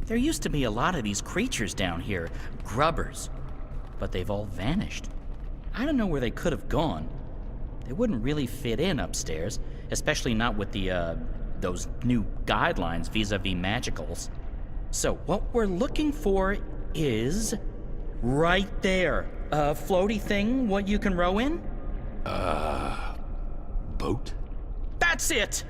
There used to be a lot of these creatures down here, grubbers, but they've all vanished. I don't know where they could have gone. They wouldn't really fit in upstairs, especially not with those new guidelines vis-a-vis magicals. So what we're looking for is right there. A floaty thing, what you can row in? Boat? That's it!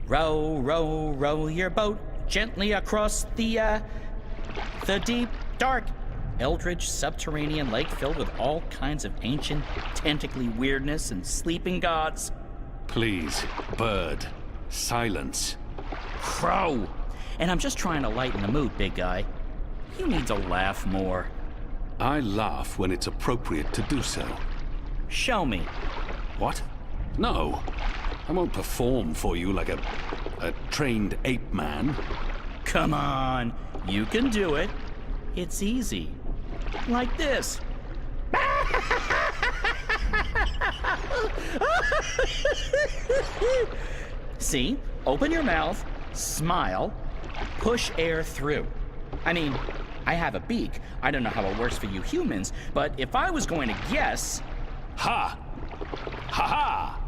Row, row, row your boat gently across the deep, dark, eldritch subterranean lake filled with all kinds of ancient, tentacly weirdness and sleeping gods. Please, bird, silence. Crow! And I'm just trying to lighten the mood, big guy. You need to laugh more. I laugh when it's appropriate to do so. Show me. What? No. I won't perform for you like a trained ape man. Come on, you can do it. It's easy. Like this. See? Open your mouth, smile, push air through. I mean, I have a beak. I don't know how it works for you humans, but if I was going to guess... Ha! Ha ha!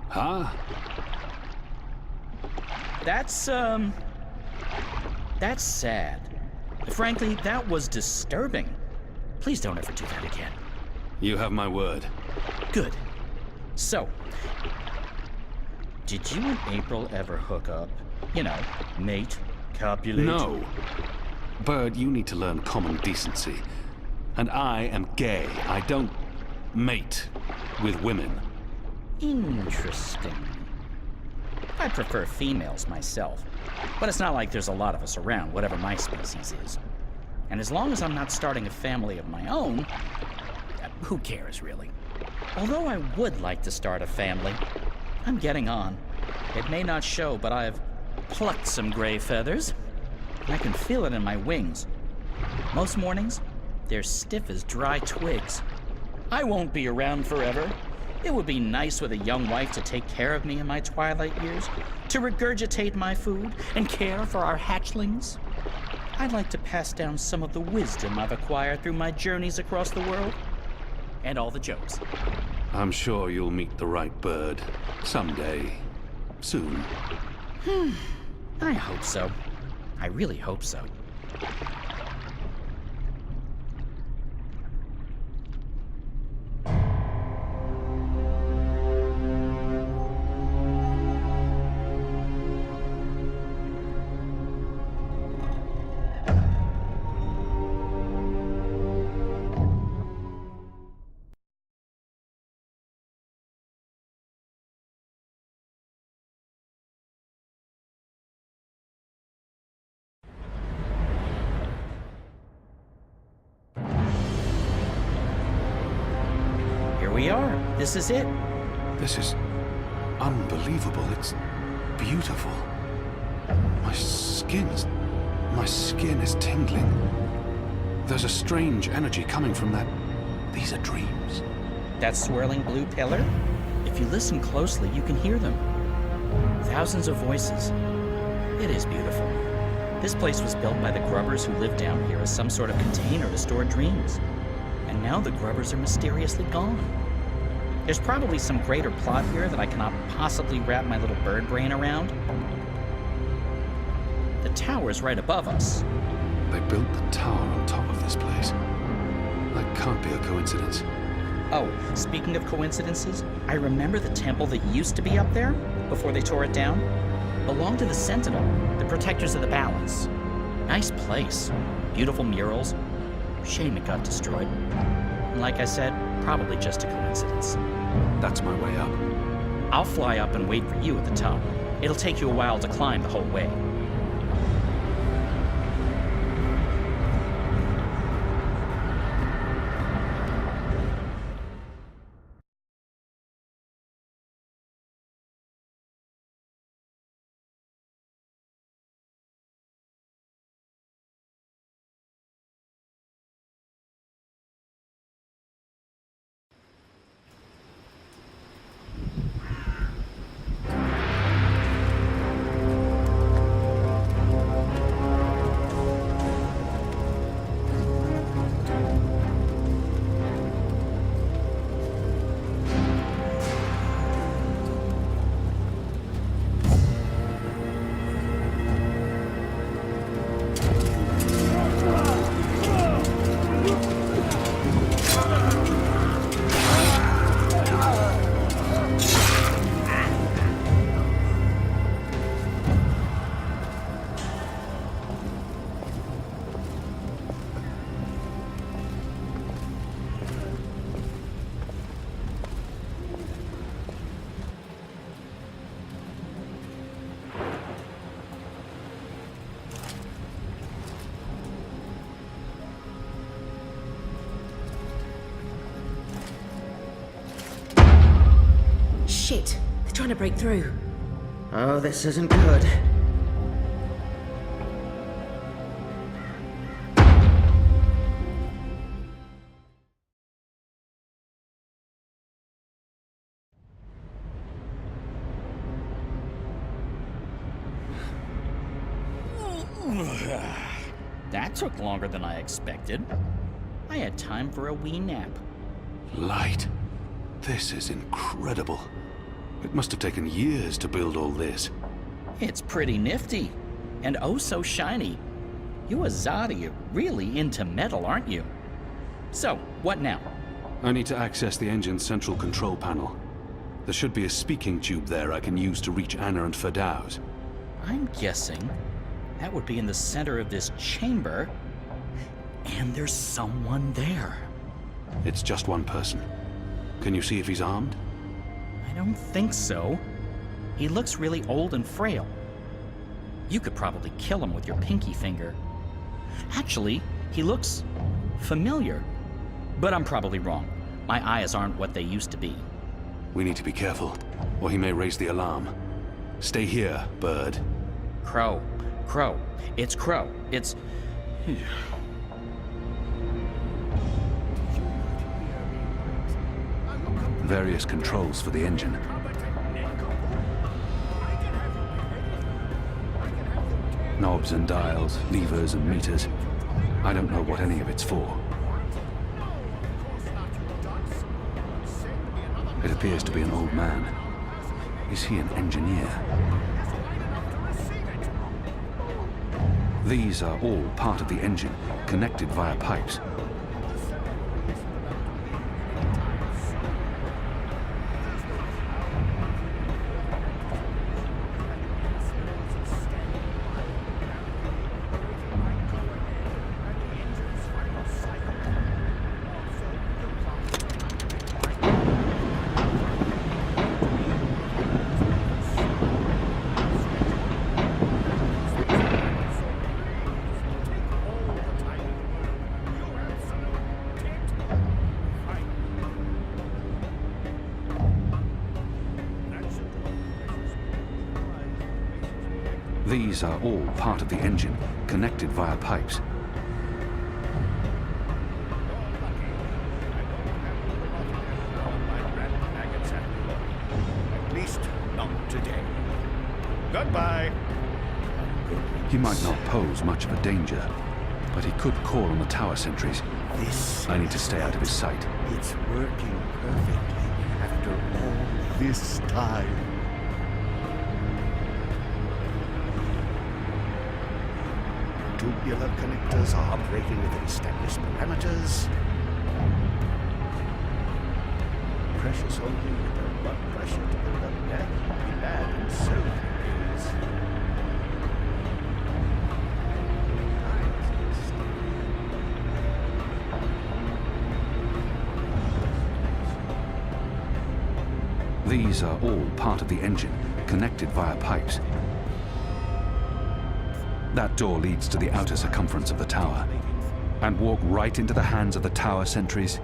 Huh? That's sad. Frankly, that was disturbing. Please don't ever do that again. You have my word. Good. So, did you and April ever hook up? You know, mate, copulate? No. Bird, you need to learn common decency. And I am gay. I don't mate with women. Interesting. I prefer females myself, but it's not like there's a lot of us around, whatever my species is. And as long as I'm not starting a family of my own, who cares, really? Although I would like to start a family, I'm getting on. It may not show, but I've plucked some gray feathers. I can feel it in my wings. Most mornings, they're stiff as dry twigs. I won't be around forever. It would be nice with a young wife to take care of me in my twilight years, to regurgitate my food and care for our hatchlings. I'd like to pass down some of the wisdom I've acquired through my journeys across the world. And all the jokes. I'm sure you'll meet the right bird. Someday. Soon. I hope so. I really hope so. We are. This is it. This is unbelievable. It's beautiful. My skin is tingling. There's a strange energy coming from that. These are dreams. That swirling blue pillar? If you listen closely, you can hear them. Thousands of voices. It is beautiful. This place was built by the grubbers who lived down here as some sort of container to store dreams. And now the grubbers are mysteriously gone. There's probably some greater plot here that I cannot possibly wrap my little bird brain around. The tower's right above us. They built the tower on top of this place. That can't be a coincidence. Oh, speaking of coincidences, I remember the temple that used to be up there, before they tore it down, belonged to the Sentinel, the protectors of the balance. Nice place. Beautiful murals. Shame it got destroyed. And like I said, probably just a coincidence. That's my way up. I'll fly up and wait for you at the top. It'll take you a while to climb the whole way. trying to break through. Oh, this isn't good. That took longer than I expected. I had time for a wee nap. Light. This is incredible. It must have taken years to build all this. It's pretty nifty. And oh so shiny. You Azadi are really into metal, aren't you? So, what now? I need to access the engine's central control panel. There should be a speaking tube there I can use to reach Anna and Ferdows. I'm guessing that would be in the center of this chamber. And there's someone there. It's just one person. Can you see if he's armed? I don't think so. He looks really old and frail. You could probably kill him with your pinky finger. Actually, he looks familiar. But I'm probably wrong. My eyes aren't what they used to be. We need to be careful, or he may raise the alarm. Stay here, Bird. Crow. Crow. It's Crow. It's... Various controls for the engine. Knobs and dials, levers and meters. I don't know what any of it's for. It appears to be an old man. Is he an engineer? These are all part of the engine, connected via pipes. These are all part of the engine, connected via pipes. At least not today. Goodbye. He might not pose much of a danger, but he could call on the tower sentries. I need to stay out of his sight. It's working perfectly after all this time. Tubular connectors are operating within established parameters. Precious only with the blood pressure to build up death would be bad and so is. These are all part of the engine, connected via pipes. That door leads to the outer circumference of the tower, and walk right into the hands of the tower sentries.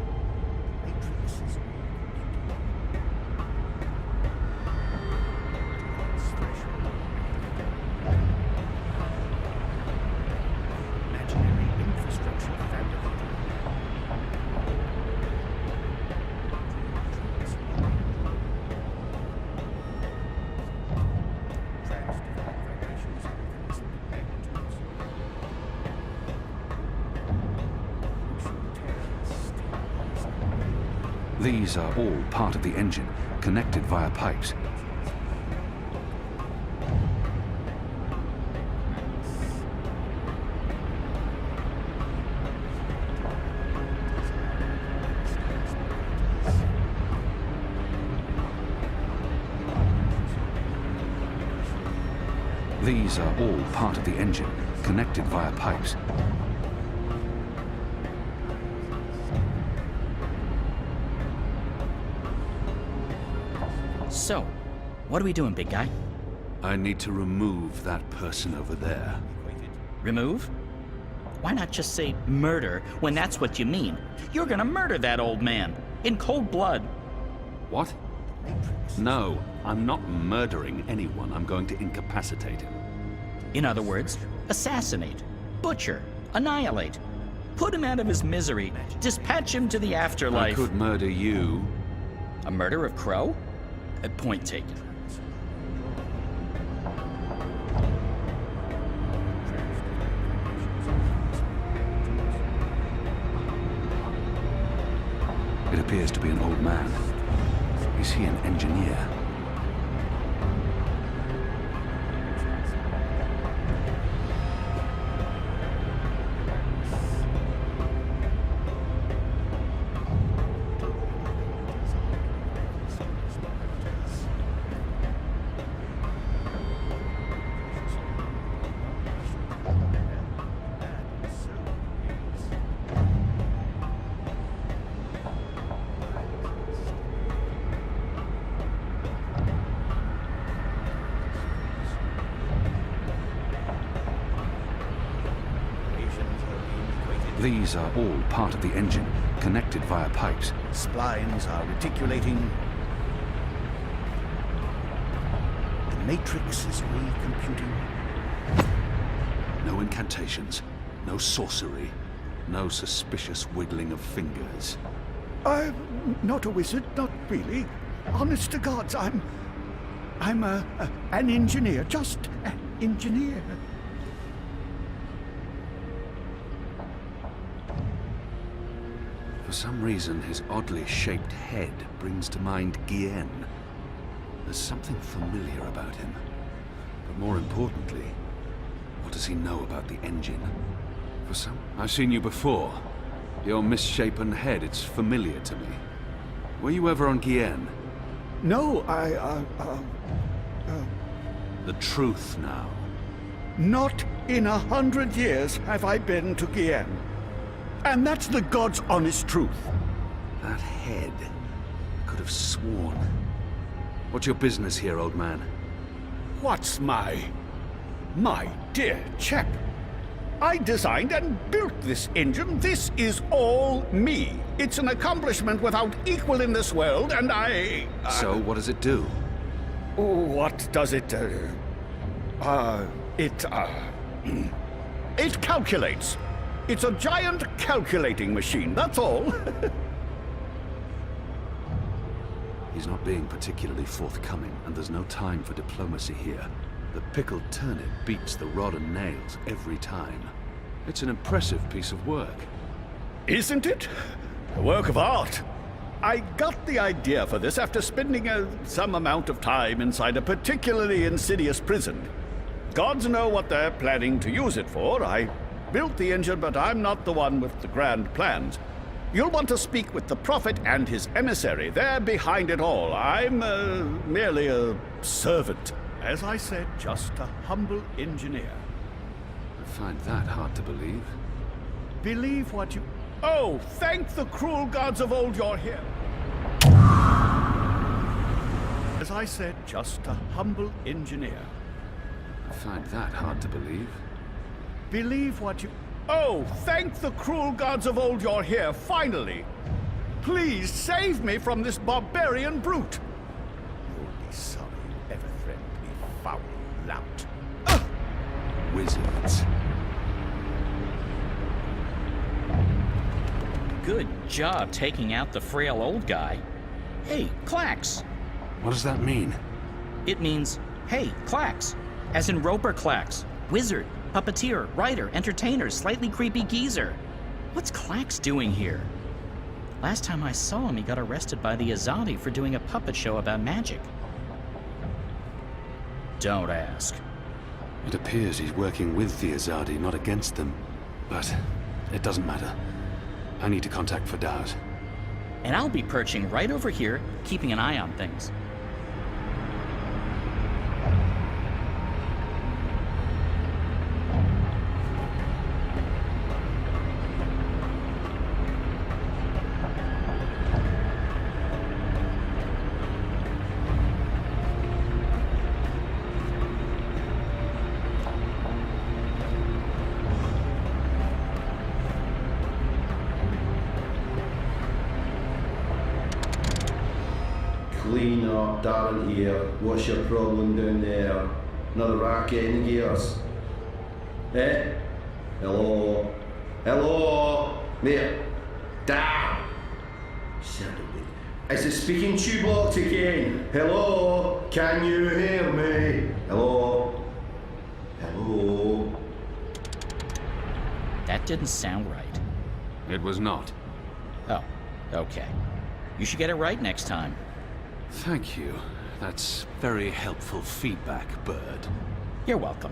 These are all part of the engine, connected via pipes. These are all part of the engine, connected via pipes. So, what are we doing, big guy? I need to remove that person over there. Remove? Why not just say murder when that's what you mean? You're gonna murder that old man, in cold blood. What? Matrix. No, I'm not murdering anyone. I'm going to incapacitate him. In other words, assassinate, butcher, annihilate. Put him out of his misery. Dispatch him to the I afterlife. could murder you. A murder of Crow? Point taken. It appears to be an old man. Is he an engineer? These are all part of the engine, connected via pipes. Splines are reticulating. The Matrix is recomputing. No incantations, no sorcery, no suspicious wiggling of fingers. I'm not a wizard, not really. Honest to gods, I'm an engineer, just an engineer. For some reason, his oddly shaped head brings to mind Guillen. There's something familiar about him. But more importantly, what does he know about the engine? I've seen you before. Your misshapen head, it's familiar to me. Were you ever on Guillen? No, The truth now. not in 100 years have I been to Guillen. And that's the God's honest truth. That head. I could have sworn. What's your business here, old man? What's my dear chap? I designed and built this engine. This is all me. It's an accomplishment without equal in this world, and So, what does it do? What does it do? It calculates. It's a giant calculating machine, that's all. He's not being particularly forthcoming, and there's no time for diplomacy here. The pickled turnip beats the rod and nails every time. It's an impressive piece of work. Isn't it? A work of art. I got the idea for this after spending some amount of time inside a particularly insidious prison. Gods know what they're planning to use it for. I built the engine, but I'm not the one with the grand plans. You'll want to speak with the Prophet and his emissary. They're behind it all. I'm merely a servant. As I said, just a humble engineer. I find that hard to believe. Believe what you... Oh, thank the cruel gods of old you're here. As I said, just a humble engineer. I find that hard to believe. Believe what you... Oh, thank the cruel gods of old you're here, finally. Please save me from this barbarian brute. You'll be sorry you ever threatened me, foul lout. Wizards. Good job taking out the frail old guy. Hey, Klacks. What does that mean? It means, hey, Klacks. As in Roper Klacks. Wizard, puppeteer, writer, entertainer, slightly creepy geezer. What's Klacks doing here? Last time I saw him, he got arrested by the Azadi for doing a puppet show about magic. Don't ask. It appears he's working with the Azadi, not against them. But it doesn't matter. I need to contact Fadaz. And I'll be perching right over here, keeping an eye on things. Clean Connor, Darren here. What's your problem down there? Another racket in the gears? Eh? Hello? Hello? Mate? Damn! Son of a... Is the speaking tube locked again? Hello? Can you hear me? Hello? Hello? That didn't sound right. It was not. Oh, okay. You should get it right next time. Thank you. That's very helpful feedback, Bird. You're welcome.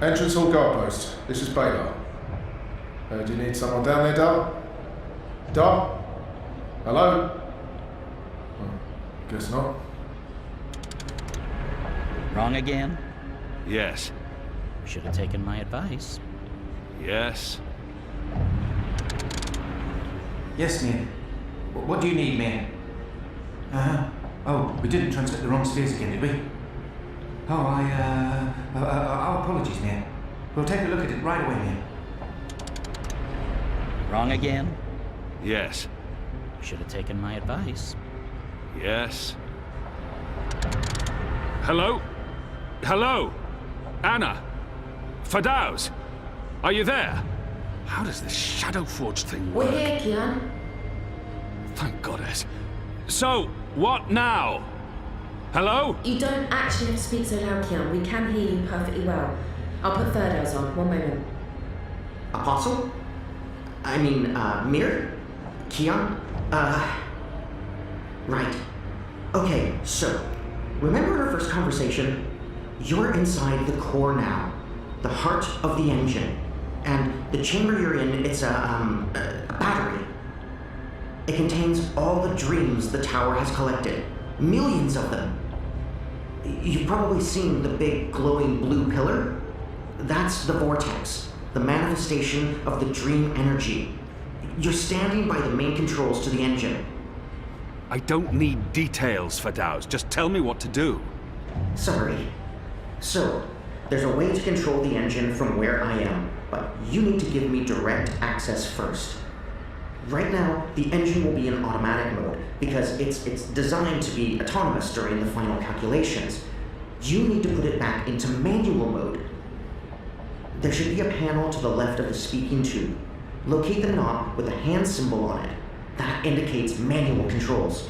Entrance hall guardpost. This is Baylor. Do you need someone down there, Dar? Dar? Hello? Oh, guess not. Wrong again? Yes. Should have taken my advice. Yes. Yes, Mia. What do you need, Mia? Oh, we didn't translate the wrong spheres again, did we? Oh, our apologies, Mia. We'll take a look at it right away, Mia. Wrong again? Yes. Should have taken my advice. Yes. Hello? Hello? Anna? Fadaus? Are you there? How does this Shadow Forge thing work? We're here, Kian. Thank goddess. So, what now? Hello? You don't actually have to speak so loud, Kian. We can hear you perfectly well. I'll put third hours on. One moment. Apostle? I mean, Mir? Keon? Right. Okay, so, remember our first conversation? You're inside the core now. The heart of the engine. And the chamber you're in, it's a battery. It contains all the dreams the tower has collected. Millions of them. You've probably seen the big glowing blue pillar. That's the vortex, the manifestation of the dream energy. You're standing by the main controls to the engine. I don't need details, Fadaus. Just tell me what to do. Sorry. So, there's a way to control the engine from where I am, but you need to give me direct access first. Right now, the engine will be in automatic mode because it's designed to be autonomous during the final calculations. You need to put it back into manual mode. There should be a panel to the left of the speaking tube. Locate the knob with a hand symbol on it. That indicates manual controls.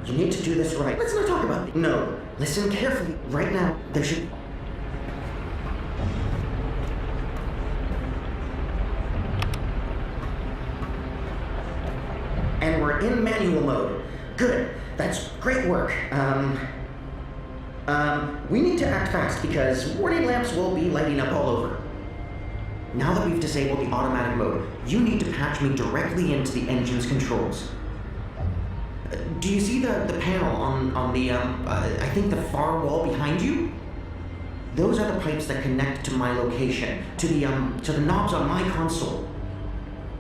You need to do this right. Let's not talk about it. No, listen carefully. Right now, there should... And we're in manual mode. Good. That's great work. We need to act fast because warning lamps will be lighting up all over. Now that we've disabled the automatic mode, you need to patch me directly into the engine's controls. Do you see the panel on the, I think the far wall behind you? Those are the pipes that connect to my location, to the knobs on my console.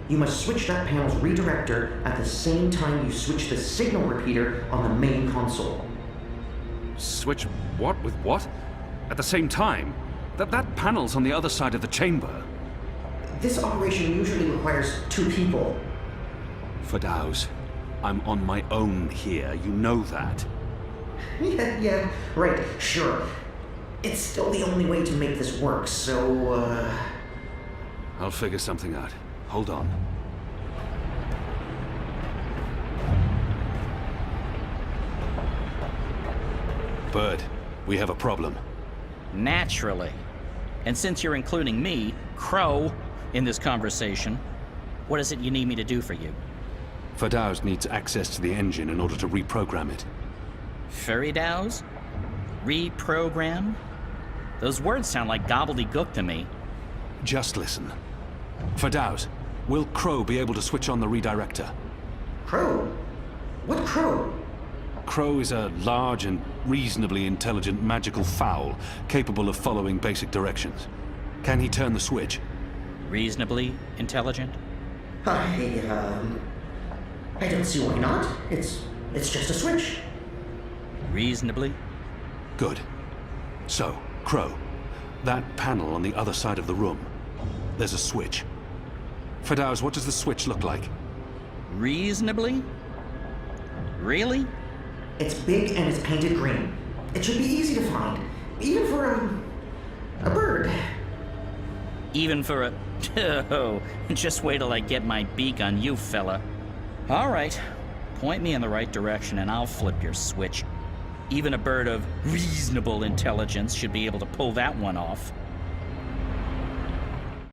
You must switch that panel's redirector at the same time you switch the signal repeater on the main console. Switch what with what? At the same time? That panel's on the other side of the chamber. This operation usually requires 2 people. Fadaus, I'm on my own here. You know that. Yeah, right, sure. It's still the only way to make this work, so, I'll figure something out. Hold on. Bird, we have a problem. Naturally. And since you're including me, Crow, in this conversation, what is it you need me to do for you? Fadaus needs access to the engine in order to reprogram it. Furidaus? Reprogram? Those words sound like gobbledygook to me. Just listen. Fadaus, will Crow be able to switch on the redirector? Crow? What Crow? Crow is a large and reasonably intelligent magical fowl, capable of following basic directions. Can he turn the switch? Reasonably intelligent? I don't see why not. It's just a switch. Reasonably? Good. So, Crow, that panel on the other side of the room. There's a switch. Firdaus, what does the switch look like? Reasonably? Really? It's big and it's painted green. It should be easy to find, even for a bird. Even for a... Oh, just wait till I get my beak on you, fella. All right. Point me in the right direction and I'll flip your switch. Even a bird of reasonable intelligence should be able to pull that one off.